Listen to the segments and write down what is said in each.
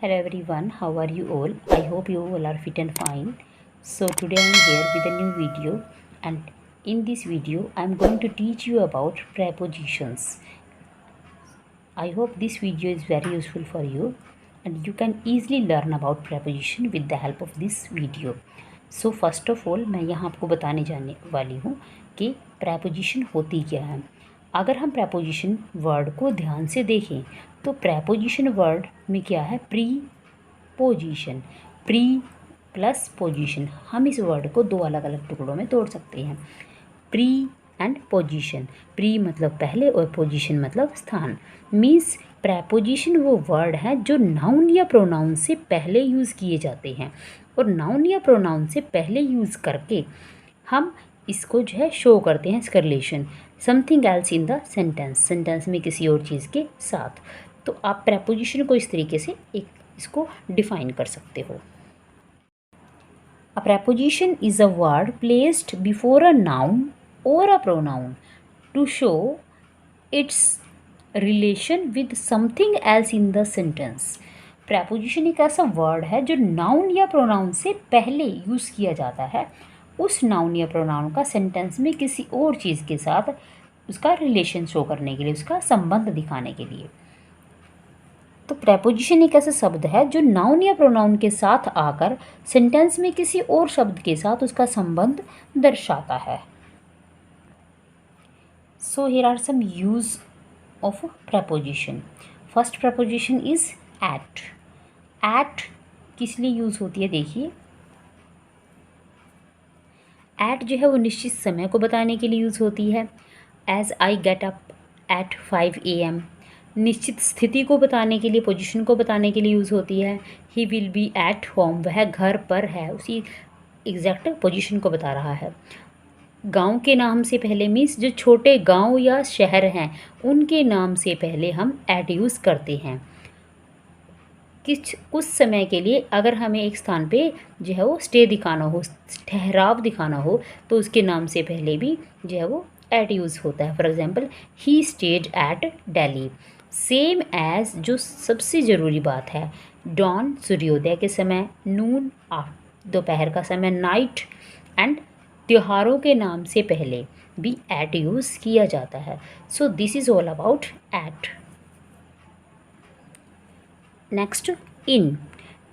Hello everyone, how are you all? I hope you all are fit and fine. So today I am here with a new video, and in this video I am going to teach you about prepositions. I hope this video is very useful for you and you can easily learn about preposition with the help of this video. So first of all मैं यहाँ आपको बताने जाने वाली हूँ कि preposition होती क्या है। अगर हम preposition वर्ड को ध्यान से देखें तो preposition वर्ड में क्या है, प्रीपोजिशन, प्री प्लस पोजिशन। हम इस वर्ड को दो अलग अलग टुकड़ों में तोड़ सकते हैं, प्री एंड पोजीशन। प्री मतलब पहले और पोजीशन मतलब स्थान। मीन्स प्रेपोजिशन वो वर्ड हैं जो नाउन या प्रोनाउन से पहले यूज़ किए जाते हैं, और नाउन या प्रोनाउन से पहले यूज़ करके हम इसको जो है शो करते हैं इसका relation something else in the sentence, sentence में किसी और चीज़ के साथ। तो आप प्रेपोजिशन को इस तरीके से इसको डिफाइन कर सकते हो। A preposition is a word placed before a noun or a pronoun to show its relation with something else in the sentence. Preposition एक ऐसा वर्ड है जो नाउन या प्रोनाउन से पहले यूज़ किया जाता है, उस नाउन या प्रोनाउन का सेंटेंस में किसी और चीज़ के साथ उसका रिलेशन शो करने के लिए, उसका संबंध दिखाने के लिए। तो प्रेपोजिशन एक ऐसा शब्द है जो नाउन या प्रोनाउन के साथ आकर सेंटेंस में किसी और शब्द के साथ उसका संबंध दर्शाता है। So here are some use of preposition. First preposition is at. At किस लिए यूज होती है, देखिए एट जो है वो निश्चित समय को बताने के लिए यूज होती है। As I get up at 5 AM निश्चित स्थिति को बताने के लिए, पोजीशन को बताने के लिए यूज़ होती है। He will be at home, वह घर पर है, उसी एग्जैक्ट पोजीशन को बता रहा है। गांव के नाम से पहले मीन्स जो छोटे गांव या शहर हैं उनके नाम से पहले हम एट यूज़ करते हैं। कुछ समय के लिए अगर हमें एक स्थान पे जो है वो स्टे दिखाना हो, ठहराव दिखाना हो, तो उसके नाम से पहले भी जो है वो एट यूज़ होता है। For example he stayed at Delhi. Same as जो सबसे ज़रूरी बात है, डॉन सूर्योदय के समय, नून दोपहर का समय, नाइट एंड त्योहारों के नाम से पहले भी एट यूज़ किया जाता है। So this is all about eight. Next in.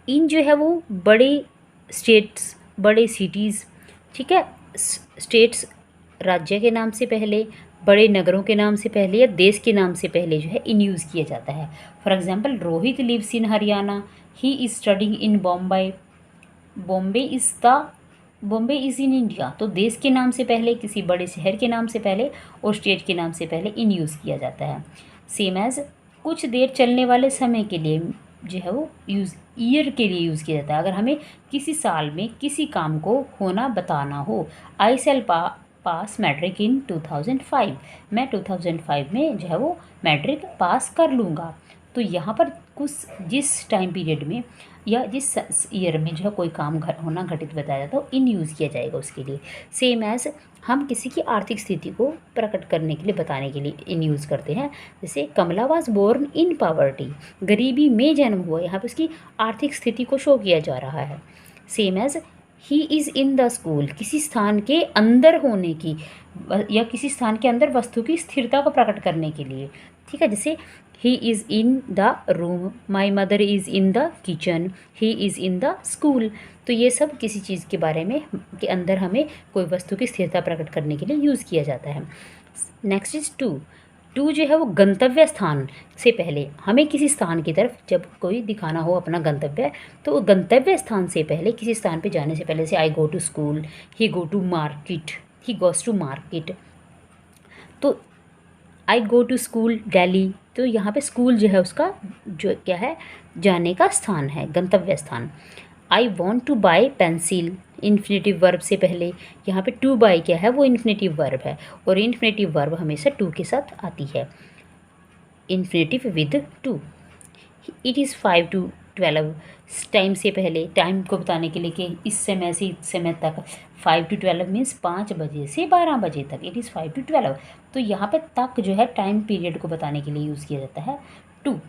In जो है वो बड़े स्टेट्स, बड़े सिटीज़, ठीक है, स्टेट्स राज्य के नाम से पहले, बड़े नगरों के नाम से पहले या देश के नाम से पहले जो है इन यूज़ किया जाता है। For example Rohit lives in Haryana, he is studying in Bombay, Bombay is in India. तो देश के नाम से पहले, किसी बड़े शहर के नाम से पहले और स्टेट के नाम से पहले इन यूज़ किया जाता है। सेम एज कुछ देर चलने वाले समय के लिए जो है वो ईयर के लिए यूज़ किया जाता है। अगर हमें किसी साल में किसी काम को होना बताना हो, आई सेल पास मैट्रिक इन 2005, मैं 2005 में जो है वो मैट्रिक पास कर लूँगा। तो यहाँ पर कुछ जिस टाइम पीरियड में या जिस ईयर में जो है कोई काम होना घटित बताया जाता है तो इन यूज़ किया जाएगा उसके लिए। सेम एज हम किसी की आर्थिक स्थिति को प्रकट करने के लिए, बताने के लिए इन यूज़ करते हैं। जैसे कमला वाज बोर्न इन पॉवर्टी, गरीबी में जन्म हुआ, यहाँ पर उसकी आर्थिक स्थिति को शो किया जा रहा है। Same as he is in the school, किसी स्थान के अंदर होने की या किसी स्थान के अंदर वस्तु की स्थिरता को प्रकट करने के लिए, ठीक है। जैसे ही is in the room, my mother is in the kitchen, he is in the school. तो ये सब किसी चीज़ के बारे में के अंदर हमें कोई वस्तु की स्थिरता प्रकट करने के लिए यूज़ किया जाता है। Next is to. टू जो है वो गंतव्य स्थान से पहले, हमें किसी स्थान की तरफ जब कोई दिखाना हो अपना गंतव्य, तो गंतव्य स्थान से पहले, किसी स्थान पे जाने से पहले, से I go to school, he go to market, he goes to market. तो I go to school Delhi, तो यहाँ पे स्कूल जो है उसका जो क्या है, जाने का स्थान है, गंतव्य स्थान। I want two by pencil, infinitive verb से पहले, यहाँ पे टू बाई क्या है, वो इन्फिनेटिव वर्ब है, और इन्फिनेटिव वर्ब हमेशा टू के साथ आती है, infinitive with two. It is 5 to 12, time से पहले, टाइम को बताने के लिए कि इस समय से इस समय तक, 5 to 12 मीन्स 5 बजे से 12 बजे तक, इट इज़ 5 to 12। तो यहाँ पे तक जो है टाइम पीरियड को बताने के लिए यूज़ किया जाता है to.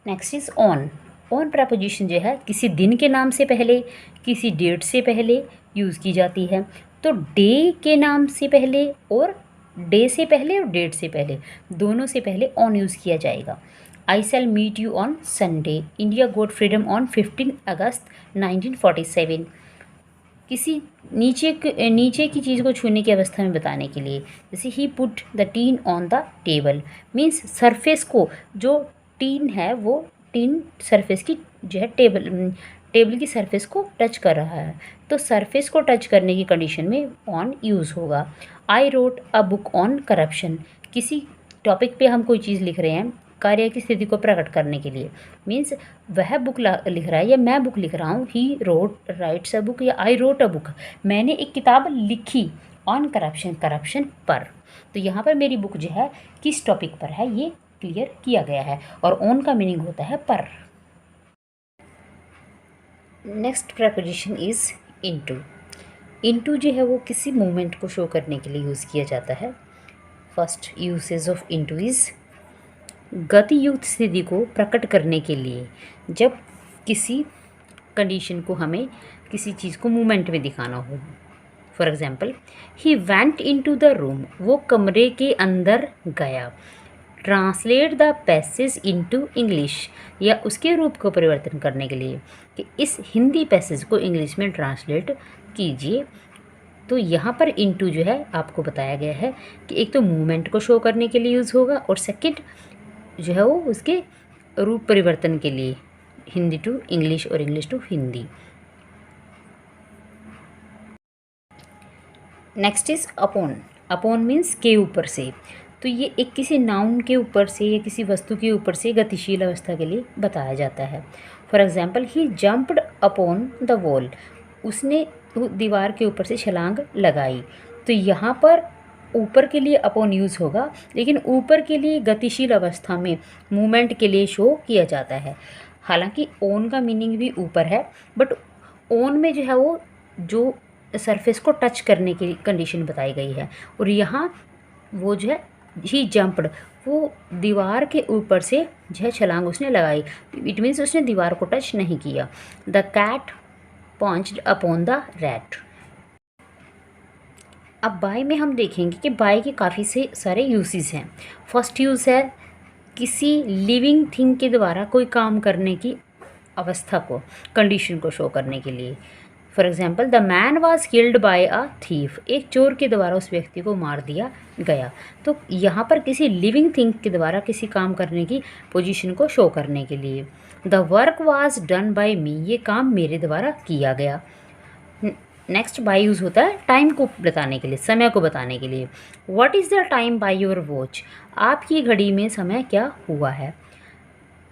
Next is on. On preposition जो है किसी दिन के नाम से पहले, किसी डेट से पहले यूज़ की जाती है। तो डे के नाम से पहले और डे से पहले और डेट से पहले दोनों से पहले ऑन यूज़ किया जाएगा। I shall meet you on Sunday. India got freedom on 15 August 1947। किसी नीचे की चीज़ को छूने की अवस्था में बताने के लिए, जैसे ही put the tin on the table, means surface को, जो टीन है वो टीन सरफेस की जो है टेबल की सरफेस को टच कर रहा है, तो सरफेस को टच करने की कंडीशन में ऑन यूज़ होगा। I wrote a book on corruption. किसी टॉपिक पे हम कोई चीज़ लिख रहे हैं कार्य की स्थिति को प्रकट करने के लिए, मीन्स वह बुक लिख रहा है या मैं बुक लिख रहा हूँ। ही राइट्स अ बुक या आई रोट अ बुक, मैंने एक किताब लिखी ऑन करप्शन, करप्शन पर। तो यहाँ पर मेरी बुक जो है किस टॉपिक पर है ये क्लियर किया गया है, और ऑन का मीनिंग होता है पर। Next preposition is into. Into जो है वो किसी मूवमेंट को शो करने के लिए यूज़ किया जाता है। First usage of into is गतियुक्त स्थिति को प्रकट करने के लिए, जब किसी कंडीशन को हमें किसी चीज़ को मूवमेंट में दिखाना हो। For example, he went into the room, वो कमरे के अंदर गया। Translate the passage into English, या उसके रूप को परिवर्तन करने के लिए कि इस हिंदी पैसेज को इंग्लिश में ट्रांसलेट कीजिए। तो यहाँ पर इनटू जो है आपको बताया गया है कि एक तो मूवमेंट को शो करने के लिए यूज़ होगा, और सेकंड जो है वो उसके रूप परिवर्तन के लिए, हिंदी टू इंग्लिश और English to Hindi. Next is upon. Upon means के ऊपर से, तो ये एक किसी नाउन के ऊपर से या किसी वस्तु के ऊपर से गतिशील अवस्था के लिए बताया जाता है। For example, he jumped upon the wall, उसने दीवार के ऊपर से छलांग लगाई। तो यहाँ पर ऊपर के लिए अपॉन यूज़ होगा, लेकिन ऊपर के लिए गतिशील अवस्था में मूवमेंट के लिए शो किया जाता है। हालांकि ऑन का मीनिंग भी ऊपर है, बट ऑन में जो है वो जो सरफेस को टच करने की कंडीशन बताई गई है, और यहाँ वो जो है ही जंप्ड, वो दीवार के ऊपर से जो है छलांग उसने लगाई। इट मीन्स उसने दीवार को टच नहीं किया। The cat pounced upon the rat. अब बाय में हम देखेंगे कि बाय के काफ़ी से सारे यूसेस हैं। फर्स्ट यूज़ है किसी लिविंग थिंग के द्वारा कोई काम करने की अवस्था को, कंडीशन को शो करने के लिए। For example, the man was killed by a thief, एक चोर के द्वारा उस व्यक्ति को मार दिया गया। तो यहाँ पर किसी लिविंग थिंग के द्वारा किसी काम करने की पोजीशन को शो करने के लिए। The work was done by me, ये काम मेरे द्वारा किया गया। नेक्स्ट बाय यूज़ होता है टाइम को बताने के लिए, समय को बताने के लिए। What is the time by your watch, आपकी घड़ी में समय क्या हुआ है।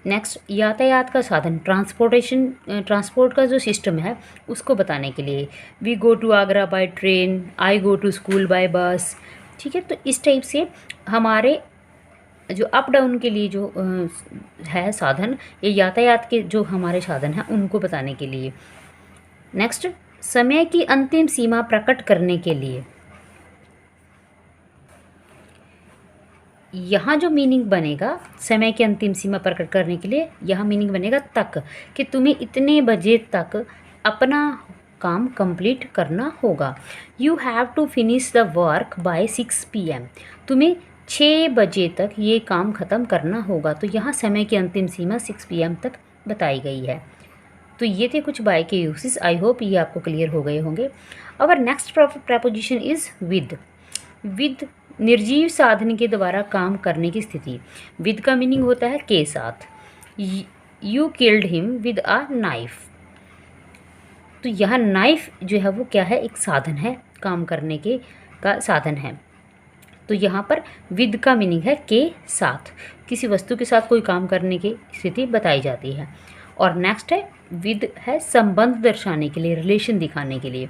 नेक्स्ट यातायात का साधन, ट्रांसपोर्ट का जो सिस्टम है उसको बताने के लिए। We go to Agra by train, I go to school by bus. ठीक है, तो इस टाइप से हमारे जो अप डाउन के लिए जो है साधन, ये यातायात के जो हमारे साधन हैं उनको बताने के लिए। नेक्स्ट, समय की अंतिम सीमा प्रकट करने के लिए। यहाँ जो मीनिंग बनेगा समय की अंतिम सीमा प्रकट करने के लिए, यहाँ मीनिंग बनेगा तक, कि तुम्हें इतने बजे तक अपना काम कंप्लीट करना होगा। You have to finish the work by 6 PM, तुम्हें 6 बजे तक ये काम ख़त्म करना होगा। तो यहाँ समय की अंतिम सीमा 6 PM तक बताई गई है। तो ये थे कुछ बाय के यूसेस। आई होप ये आपको क्लियर हो गए होंगे। Our next preposition is with. With निर्जीव साधन के द्वारा काम करने की स्थिति। विद का मीनिंग होता है के साथ। You killed him with a knife, तो यह नाइफ जो है वो क्या है, एक साधन है, काम करने के का साधन है। तो यहाँ पर विद का मीनिंग है के साथ, किसी वस्तु के साथ कोई काम करने की स्थिति बताई जाती है। और नेक्स्ट है विद है संबंध दर्शाने के लिए, रिलेशन दिखाने के लिए।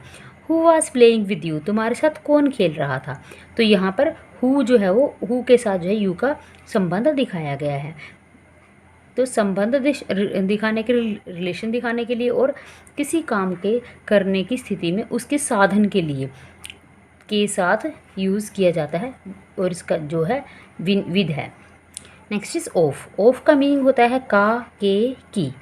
Who was playing with you, तुम्हारे साथ कौन खेल रहा था। तो यहाँ पर हु जो है वो हु के साथ जो है यू का संबंध दिखाया गया है। तो संबंध दिखाने के लिए, रिलेशन दिखाने के लिए, और किसी काम के करने की स्थिति में उसके साधन के लिए के साथ यूज़ किया जाता है, और इसका जो है विद है। Next is of. ऑफ का मीनिंग होता है का, के, की।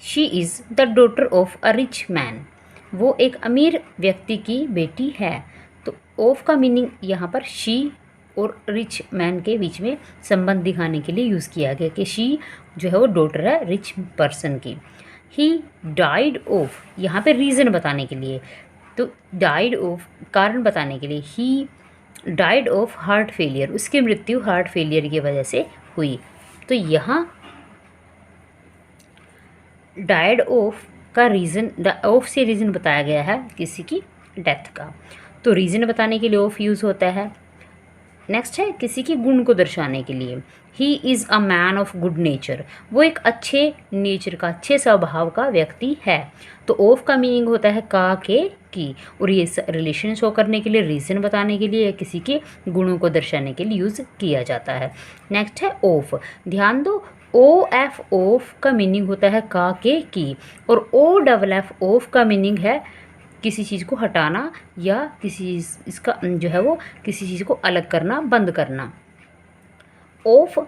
She is the daughter of a rich man. वो एक अमीर व्यक्ति की बेटी है। तो ऑफ का मीनिंग यहाँ पर शी और रिच मैन के बीच में संबंध दिखाने के लिए यूज़ किया गया कि शी जो है वो डॉटर है रिच पर्सन की। ही डाइड ऑफ, यहाँ पे रीज़न बताने के लिए, तो डाइड ऑफ कारण बताने के लिए, he died of heart failure, उसकी मृत्यु हार्ट फेलियर की वजह से हुई। तो यहाँ डाइड ऑफ का रीज़न, ऑफ से रीज़न बताया गया है किसी की डेथ का, तो रीज़न बताने के लिए ऑफ यूज़ होता है। नेक्स्ट है किसी के गुण को दर्शाने के लिए, he is a man of good nature. वो एक अच्छे नेचर का, अच्छे स्वभाव का व्यक्ति है। तो ऑफ का मीनिंग होता है का, के, की, और ये रिलेशन शो करने के लिए, रीज़न बताने के लिए, किसी के गुणों को दर्शाने के लिए यूज़ किया जाता है। नेक्स्ट है ऑफ। ध्यान दो, ओ एफ ऑफ का मीनिंग होता है का, के, की, और ओ डबल एफ ऑफ का मीनिंग है किसी चीज़ को हटाना या किसी इसका जो है वो किसी चीज़ को अलग करना, बंद करना। ऑफ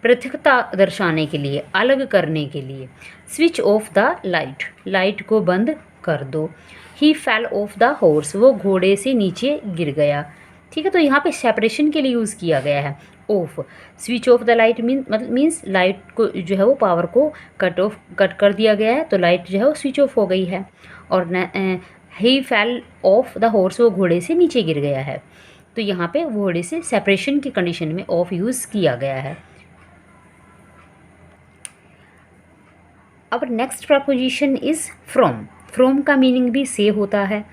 पृथकता दर्शाने के लिए, अलग करने के लिए। Switch off the light, light को बंद कर दो। ही फेल ऑफ द हॉर्स, वो घोड़े से नीचे गिर गया। ठीक है, तो यहाँ पे सेपरेशन के लिए यूज़ किया गया है of. Switch off the light means light को जो है वो पावर को कट कर दिया गया है, तो लाइट जो है वो स्विच ऑफ हो गई है। और ही फेल ऑफ द हॉर्स, वो घोड़े से नीचे गिर गया है। तो यहाँ पे घोड़े से सेपरेशन की कंडीशन में ऑफ यूज़ किया गया है। अब next preposition is from. From का मीनिंग भी से होता है।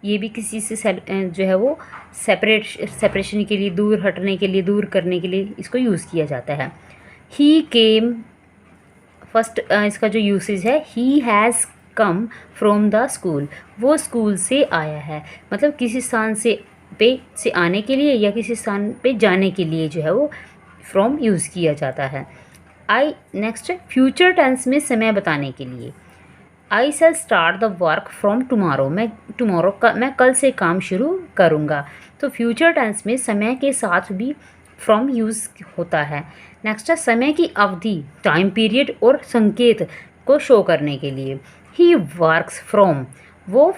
ये भी किसी से जो है वो सेपरेशन के लिए, दूर हटने के लिए, दूर करने के लिए इसको यूज़ किया जाता है। ही केम, फर्स्ट इसका जो यूसेज है, he has come from the school, वो स्कूल से आया है। मतलब किसी स्थान से आने के लिए या किसी स्थान पे जाने के लिए जो है वो फ्रॉम यूज़ किया जाता है। नेक्स्ट फ्यूचर टेंस में समय बताने के लिए, I shall start the work from tomorrow, मैं कल से काम शुरू करूँगा। तो फ्यूचर टेंस में समय के साथ भी फ्रॉम यूज़ होता है। नेक्स्ट है समय की अवधि, टाइम पीरियड और संकेत को शो करने के लिए। ही वर्क्स फ्रॉम, वो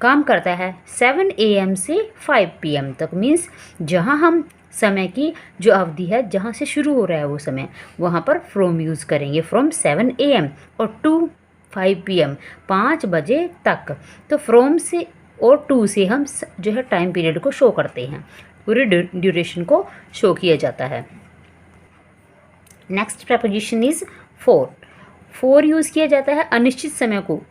काम करता है 7 AM से 5 PM तक। मीन्स जहाँ हम समय की जो अवधि है, जहाँ से शुरू हो रहा है वो समय, वहाँ पर फ्रॉम यूज़ करेंगे। फ्रॉम 7 AM और टू 5 PM, 5 बजे तक। तो फ्रॉम से और टू से हम जो है टाइम पीरियड को शो करते हैं, पूरे ड्यूरेशन को शो किया जाता है। Next preposition is for. For use किया जाता है अनिश्चित समय को,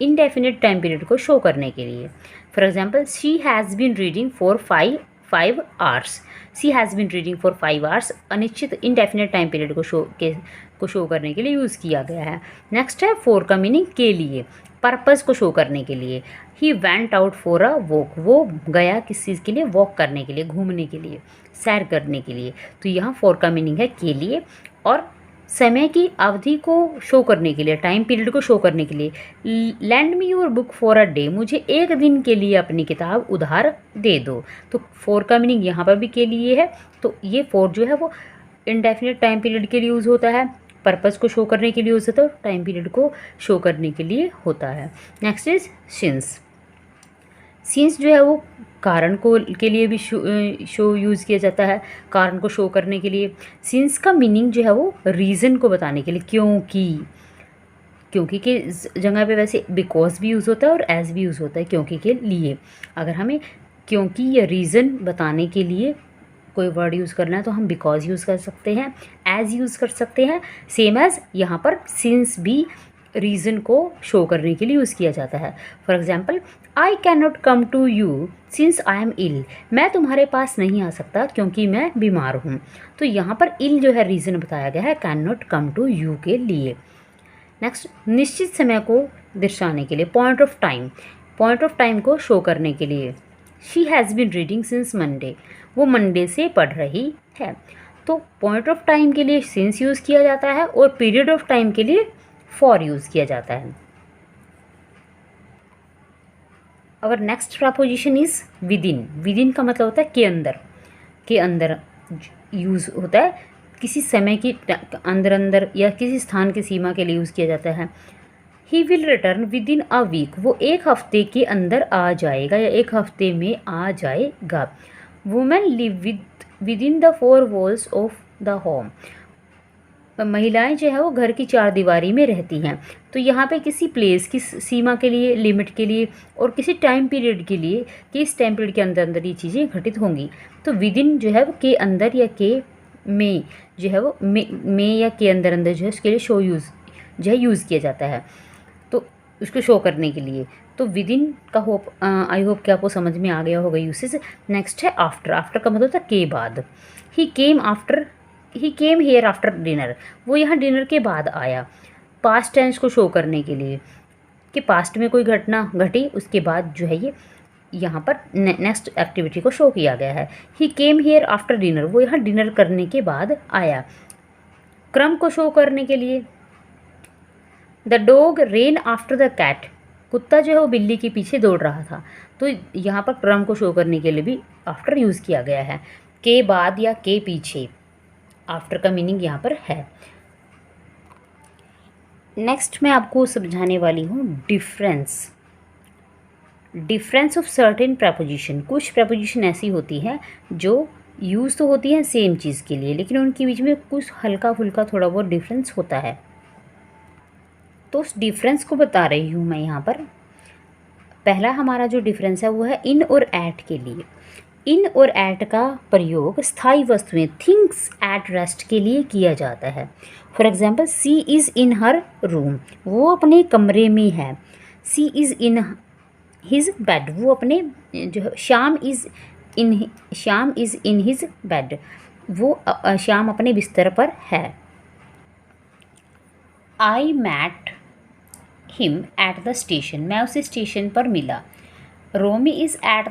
इनडेफिनिट टाइम पीरियड को शो करने के लिए। For example, she has been reading for 5 hours. She has been reading for 5 hours अनिश्चित इनडेफिनिट टाइम पीरियड को शो करने के लिए यूज़ किया गया है। नेक्स्ट है फॉर का मीनिंग के लिए, पर्पज़ को शो करने के लिए। He went out for a walk, वो गया किस चीज़ के लिए, वॉक करने के लिए, घूमने के लिए, सैर करने के लिए। तो यहाँ फॉर का मीनिंग है के लिए, और समय की अवधि को शो करने के लिए, टाइम पीरियड को शो करने के लिए। Land me your book for a day, मुझे एक दिन के लिए अपनी किताब उधार दे दो। तो फॉर का मीनिंग यहाँ पर भी के लिए है। तो ये फॉर जो है वो इनडेफिनिट टाइम पीरियड के लिए यूज़ होता है, पर्पज़ को शो करने के लिए यूज़ होता है, और टाइम पीरियड को शो करने के लिए होता है। Next is since. सिंस जो है वो कारण को के लिए भी शो यूज़ किया जाता है, कारण को शो करने के लिए। सिंस का मीनिंग जो है वो रीज़न को बताने के लिए, क्योंकि के जगह पे वैसे बिकॉज भी यूज़ होता है और एज भी यूज़ होता है क्योंकि के लिए। अगर हमें क्योंकि या रीज़न बताने के लिए कोई वर्ड यूज़ करना है तो हम बिकॉज यूज़ कर सकते हैं, एज यूज़ कर सकते हैं। सेम एज यहाँ पर सिंस भी रीज़न को शो करने के लिए यूज़ किया जाता है। For example, I can not come to you since I am ill, मैं तुम्हारे पास नहीं आ सकता क्योंकि मैं बीमार हूँ। तो यहाँ पर इल जो है रीज़न बताया गया है can not come to you के लिए। नेक्स्ट, निश्चित समय को दर्शाने के लिए, पॉइंट ऑफ टाइम को शो करने के लिए। She has been reading since Monday, वो मंडे से पढ़ रही है। तो पॉइंट ऑफ टाइम के लिए सिंस यूज़ किया जाता है और पीरियड ऑफ टाइम के लिए फॉर यूज़ किया जाता है। Our next preposition is with in. With in का मतलब होता है के अंदर यूज़ होता है, किसी समय के अंदर या किसी स्थान की सीमा के लिए यूज़ किया जाता है। He will return within a week, वो एक हफ्ते के अंदर आ जाएगा या एक हफ्ते में आ जाएगा। Women live with in the 4 walls of the home, महिलाएं जो है वो घर की 4 दीवारी में रहती हैं। तो यहाँ पे किसी प्लेस की सीमा के लिए, लिमिट के लिए और किसी टाइम पीरियड के लिए कि इस टाइम पीरियड के अंदर अंदर ये चीज़ें घटित होंगी। तो विद इन जो है वो के अंदर या के में जो है वो में या के अंदर अंदर जो है उसके लिए शो जो है यूज़ किया जाता है, तो उसको शो करने के लिए। तो विद इन का आई होप कि आपको समझ में आ गया होगा यूसेज। नेक्स्ट है आफ्टर। आफ्टर का मतलब होता है के बाद। ही केम हेयर आफ्टर डिनर, वो यहाँ डिनर के बाद आया। पास्ट टेंस को शो करने के लिए कि पास्ट में कोई घटना घटी, उसके बाद जो है ये यहाँ पर नेक्स्ट एक्टिविटी को शो किया गया है। ही केम हेयर आफ्टर डिनर, वो यहाँ डिनर करने के बाद आया। क्रम को शो करने के लिए the dog ran after the cat, कुत्ता जो है वो बिल्ली के पीछे दौड़ रहा था। तो यहाँ पर क्रम को शो करने के लिए भी आफ्टर यूज़ किया गया है, के बाद या के पीछे। आफ्टर का मीनिंग यहाँ पर है। नेक्स्ट मैं आपको समझाने वाली हूँ डिफरेंस ऑफ सर्टेन प्रपोजिशन। कुछ प्रपोजिशन ऐसी होती है जो यूज़ तो होती है सेम चीज़ के लिए, लेकिन उनके बीच में कुछ हल्का फुल्का थोड़ा बहुत डिफरेंस होता है। तो उस डिफरेंस को बता रही हूँ मैं यहाँ पर। पहला हमारा जो डिफरेंस है वो है इन और एट के लिए। इन और एट का प्रयोग स्थायी वस्तुएं, थिंग्स एट रेस्ट के लिए किया जाता है। For example, she is in her room, वो अपने कमरे में है। She is in his bed, वो अपने जो Shyam is in his bed, वो श्याम अपने बिस्तर पर है। I met him at the station, मैं उसे स्टेशन पर मिला। Romi is at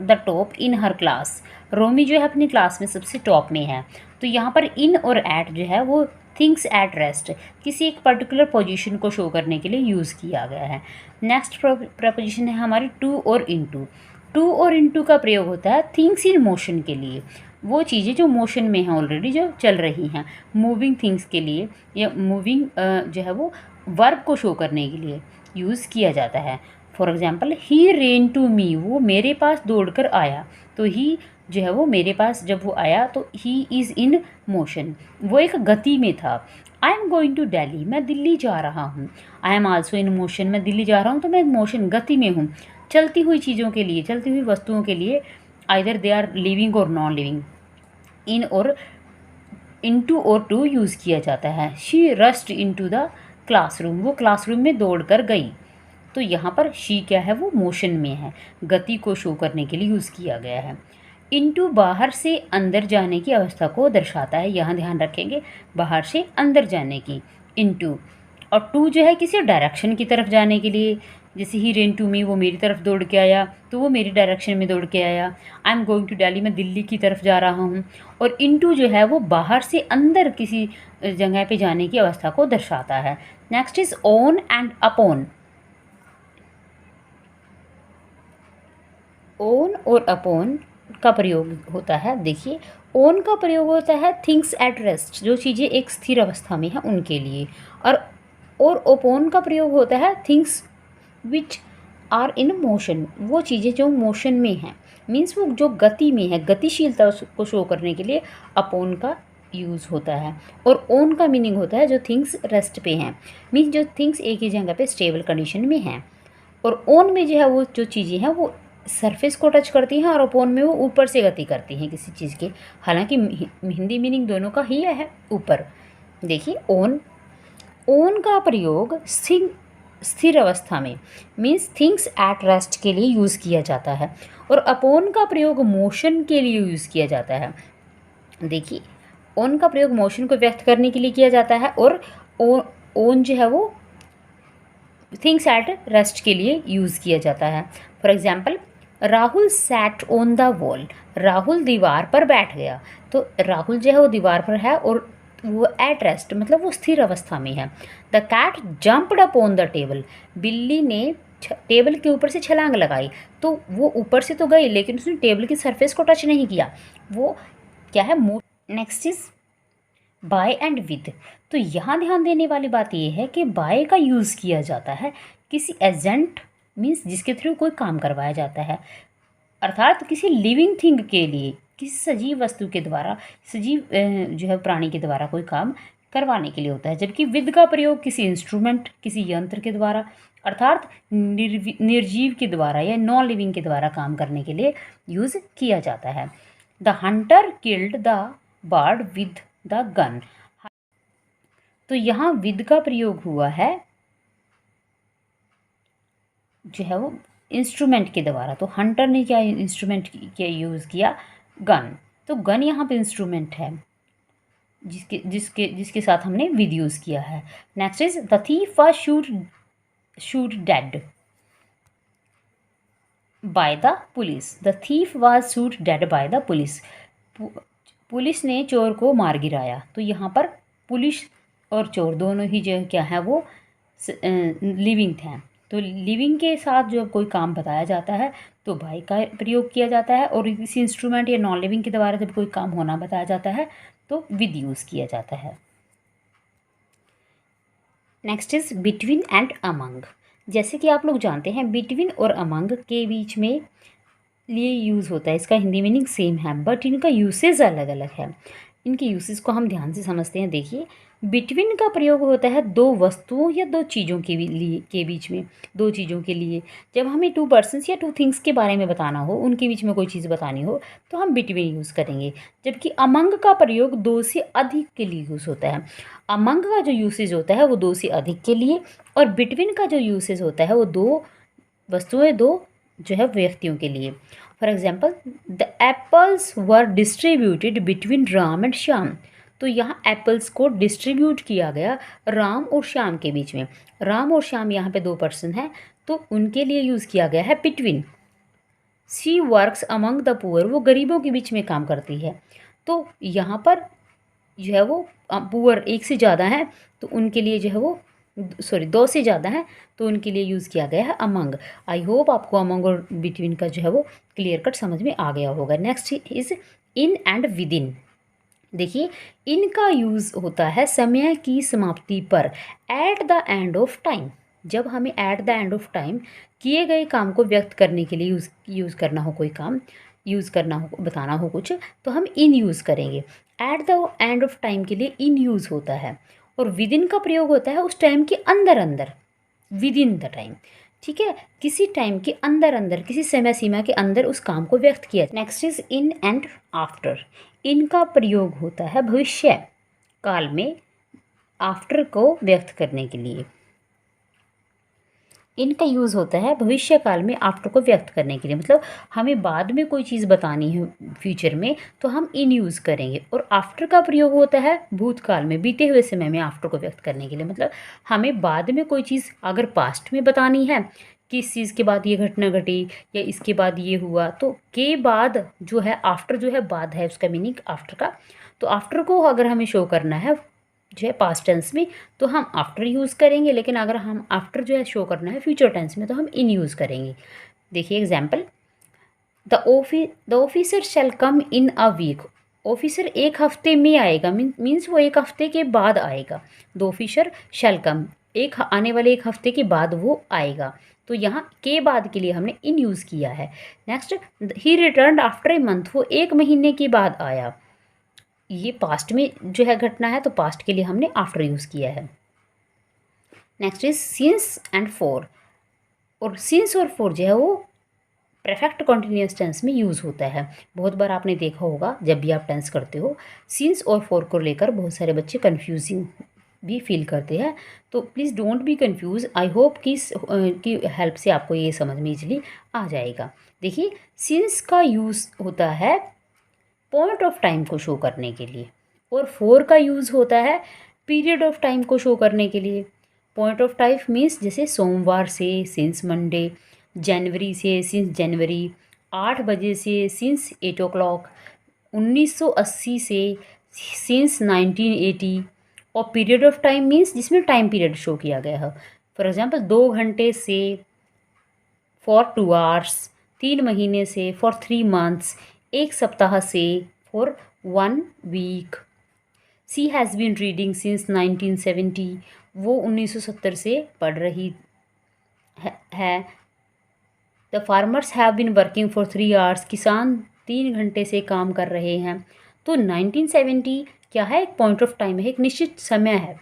the top in her class, Romi जो है अपनी क्लास में सबसे टॉप में है। तो यहाँ पर इन और एट जो है वो थिंग्स एट रेस्ट, किसी एक पर्टिकुलर पोजीशन को शो करने के लिए यूज़ किया गया है। नेक्स्ट प्रपोजिशन है हमारी टू और इनटू। टू और इनटू का प्रयोग होता है थिंग्स इन मोशन के लिए, वो चीज़ें जो मोशन में हैं ऑलरेडी, जो चल रही हैं, मूविंग थिंग्स के लिए, या मूविंग जो है वो वर्ब को शो करने के लिए यूज़ किया जाता है। For example, he ran to me, वो मेरे पास दौड़ कर आया। तो ही जो है वो मेरे पास जब वो आया तो ही इज़ इन मोशन, वो एक गति में था। I am going to Delhi, मैं दिल्ली जा रहा हूँ। I am also in motion, मैं दिल्ली जा रहा हूँ तो मैं मोशन, गति में हूँ। चलती हुई चीज़ों के लिए, चलती हुई वस्तुओं के लिए आइदर दे आर लिविंग और नॉन लिविंग, इन और इनटू और टू यूज़ किया जाता है। She rushed into the classroom, वो क्लासरूम में दौड़ कर गई। तो यहाँ पर शी क्या है, वो मोशन में है, गति को शो करने के लिए यूज़ किया गया है। इनटू बाहर से अंदर जाने की अवस्था को दर्शाता है, यहाँ ध्यान रखेंगे, बाहर से अंदर जाने की इनटू। और टू जो है किसी डायरेक्शन की तरफ जाने के लिए, जैसे ही रेन टू मी, वो मेरी तरफ दौड़ के आया तो वो मेरी डायरेक्शन में दौड़ के आया। I am going to Delhi, मैं दिल्ली की तरफ जा रहा हूँ। और इनटू जो है वो बाहर से अंदर किसी जगह पे जाने की अवस्था को दर्शाता है। Next is on and upon. On और अपॉन का प्रयोग होता है, देखिए ऑन का प्रयोग होता है थिंग्स एट रेस्ट, जो चीज़ें एक स्थिर अवस्था में हैं उनके लिए। और अपॉन का प्रयोग होता है things which are in motion, वो चीज़ें जो मोशन में हैं, मीन्स वो जो गति में है, गतिशीलता को शो करने के लिए अपॉन का यूज़ होता है। और ऑन का मीनिंग होता है जो थिंग्स रेस्ट पे हैं, मीन्स जो थिंग्स एक ही जगह पे स्टेबल कंडीशन में हैं। और ऑन में जो है वो जो चीज़ें हैं वो सरफेस को टच करती हैं, और अपॉन में वो ऊपर से गति करती हैं किसी चीज़ के। हालांकि हिंदी मीनिंग दोनों का ही है ऊपर। देखिए ऑन का प्रयोग स्थिर अवस्था में, मीन्स थिंग्स एट रेस्ट के लिए यूज़ किया जाता है। और अपॉन का प्रयोग मोशन के लिए यूज़ किया जाता है। देखिए ऑन का प्रयोग मोशन को व्यक्त करने के लिए किया जाता है, और ऑन जो है वो थिंग्स एट रेस्ट के लिए यूज़ किया जाता है। For example, Rahul sat on the wall, Rahul दीवार पर बैठ गया। तो राहुल जो है वो दीवार पर है और वो एट रेस्ट मतलब वो स्थिर अवस्था में है। The cat jumped up on the table, बिल्ली ने टेबल के ऊपर से छलांग लगाई, तो वो ऊपर से तो गई लेकिन उसने टेबल की सरफेस को टच नहीं किया, वो क्या है next is by and with. तो यहाँ ध्यान देने वाली बात ये है कि बाय का यूज़ किया जाता है किसी एजेंट मीन्स जिसके थ्रू कोई काम करवाया जाता है, अर्थात किसी लिविंग थिंग के लिए, किसी सजीव वस्तु के द्वारा, सजीव जो है प्राणी के द्वारा कोई काम करवाने के लिए होता है। जबकि विद का प्रयोग किसी इंस्ट्रूमेंट, किसी यंत्र के द्वारा, अर्थात निर्जीव के द्वारा या नॉन लिविंग के द्वारा काम करने के लिए यूज़ किया जाता है। The Hunter killed the bird with the gun. तो यहाँ विद का प्रयोग हुआ है जो है वो इंस्ट्रूमेंट के द्वारा। तो हंटर ने क्या इंस्ट्रूमेंट क्या यूज़ किया, गन। तो गन यहाँ पे इंस्ट्रूमेंट है जिसके जिसके जिसके साथ हमने विद यूज़ किया है। Next is the thief was shoot dead by the police. The thief was shoot dead by the police. Police ने चोर को मार गिराया। तो यहाँ पर पुलिस और चोर दोनों ही जो क्या है वो लिविंग थे। तो लिविंग के साथ जो कोई काम बताया जाता है तो बाय का प्रयोग किया जाता है, और किसी इंस्ट्रूमेंट या नॉन लिविंग के द्वारा जब कोई काम होना बताया जाता है तो विद यूज़ किया जाता है। Next is between and among. जैसे कि आप लोग जानते हैं बिटवीन और अमंग के बीच में लिए यूज़ होता है, इसका हिंदी मीनिंग सेम है बट इनका यूसेज अलग अलग है। इनके यूसेज को हम ध्यान से समझते हैं। देखिए, बिटवीन का प्रयोग होता है दो वस्तुओं या दो चीज़ों के बीच में, दो चीज़ों के लिए। जब हमें टू पर्सन्स या टू थिंग्स के बारे में बताना हो, उनके बीच में कोई चीज़ बतानी हो तो हम बिटवीन यूज़ करेंगे। जबकि अमंग का प्रयोग दो से अधिक के लिए यूज़ होता है। अमंग का जो यूसेज होता है वो दो से अधिक के लिए, और बिटवीन का जो यूसेज होता है वो दो वस्तुएं, दो जो है व्यक्तियों के लिए। For example, the apples were distributed between Ram and Shyam. तो यहाँ एप्पल्स को डिस्ट्रीब्यूट किया गया राम और श्याम के बीच में। राम और श्याम यहाँ पे दो पर्सन हैं तो उनके लिए यूज़ किया गया है between. She works among the poor. वो गरीबों के बीच में काम करती है। तो यहाँ पर जो है वो पुअर एक से ज़्यादा है तो उनके लिए जो है वो दो से ज़्यादा है तो उनके लिए यूज़ किया गया है अमंग। आई होप आपको अमंग और बिटवीन का जो है वो क्लियर कट समझ में आ गया होगा। Next is in and with in. देखिए, इनका यूज़ होता है समय की समाप्ति पर, at the end of time. जब हमें at the end of time किए गए काम को व्यक्त करने के लिए यूज़ करना हो, कोई काम यूज़ करना हो, बताना हो कुछ, तो हम इन यूज़ करेंगे। At the end of time के लिए इन यूज़ होता है, और विद इन का प्रयोग होता है उस टाइम के अंदर अंदर, विद इन द टाइम। ठीक है, किसी टाइम के अंदर अंदर, किसी समय सीमा के अंदर उस काम को व्यक्त किया। Next is in and after. इनका प्रयोग होता है भविष्य काल में आफ्टर को व्यक्त करने के लिए। इनका यूज़ होता है भविष्य काल में आफ्टर को व्यक्त करने के लिए। मतलब हमें बाद में कोई चीज़ बतानी है फ्यूचर में तो हम इन यूज़ करेंगे। और आफ्टर का प्रयोग होता है भूतकाल में, बीते हुए समय में आफ्टर को व्यक्त करने के लिए। मतलब हमें बाद में कोई चीज़ अगर पास्ट में बतानी है कि इस चीज़ के बाद ये घटना घटी या इसके बाद ये हुआ, तो के बाद जो है आफ्टर जो है बाद है, उसका मीनिंग आफ्टर का। तो आफ्टर को अगर हमें शो करना है जो है पास्ट टेंस में तो हम आफ्टर यूज़ करेंगे, लेकिन अगर हम आफ्टर जो है शो करना है फ्यूचर टेंस में तो हम इन यूज़ करेंगे। देखिए example, the officer shall come in a week. Officer एक हफ्ते में आएगा, मीन्स वो एक हफ्ते के बाद आएगा। द ऑफिसर शैल कम, एक आने वाले एक हफ्ते के बाद वो आएगा। तो यहाँ के बाद के लिए हमने इन यूज़ किया है। Next, he return after a month. वो एक महीने के बाद आया। ये पास्ट में जो है घटना है तो पास्ट के लिए हमने आफ्टर यूज़ किया है। Next is since and for. और सिंस और फॉर जो है वो परफेक्ट कॉन्टिन्यूस टेंस में यूज़ होता है। बहुत बार आपने देखा होगा जब भी आप टेंस करते हो सिंस और फॉर को लेकर बहुत सारे बच्चे कन्फ्यूजिंग भी फील करते हैं। तो please don't be confuse. I hope कि हेल्प से आपको ये समझ में ईजिली आ जाएगा। देखिए, सिंस का यूज़ होता है पॉइंट ऑफ टाइम को शो करने के लिए, और फोर का यूज़ होता है पीरियड ऑफ टाइम को शो करने के लिए। पॉइंट ऑफ टाइम मीन्स जैसे सोमवार से सिंस मंडे, जनवरी से सिंस जनवरी, 8 बजे से सिंस 8 o'clock, 1980 से सिंस 1980। और पीरियड ऑफ टाइम मीन्स जिसमें टाइम पीरियड शो किया गया है। फॉर एग्जांपल 2 घंटे से फॉर 2 आवर्स 3 महीने से, फॉर 3 मंथ्स 1 सप्ताह से, for 1 week. She has been reading since 1970, वो 1970 से पढ़ रही है। The farmers have been working for 3 hours, किसान 3 घंटे से काम कर रहे हैं। तो 1970 क्या है, एक पॉइंट ऑफ टाइम है, एक निश्चित समय है,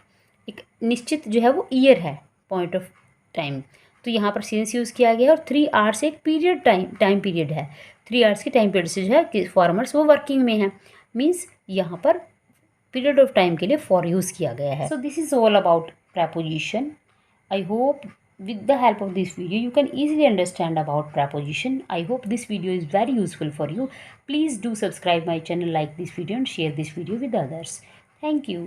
एक निश्चित जो है वो ईयर है, पॉइंट ऑफ टाइम। तो यहाँ पर सिंस यूज़ किया गया है और 3 आवर्स एक पीरियड टाइम पीरियड है। 3 आवर्स के टाइम पीरियड से जो है कि फार्मर्स वो वर्किंग में हैं, मीन्स यहाँ पर पीरियड ऑफ टाइम के लिए फॉर यूज़ किया गया है। So this is all about preposition. I hope with the help of this video you can easily understand about preposition. I hope this video is very useful for you. Please do subscribe my channel, like this video and share this video with others. Thank you.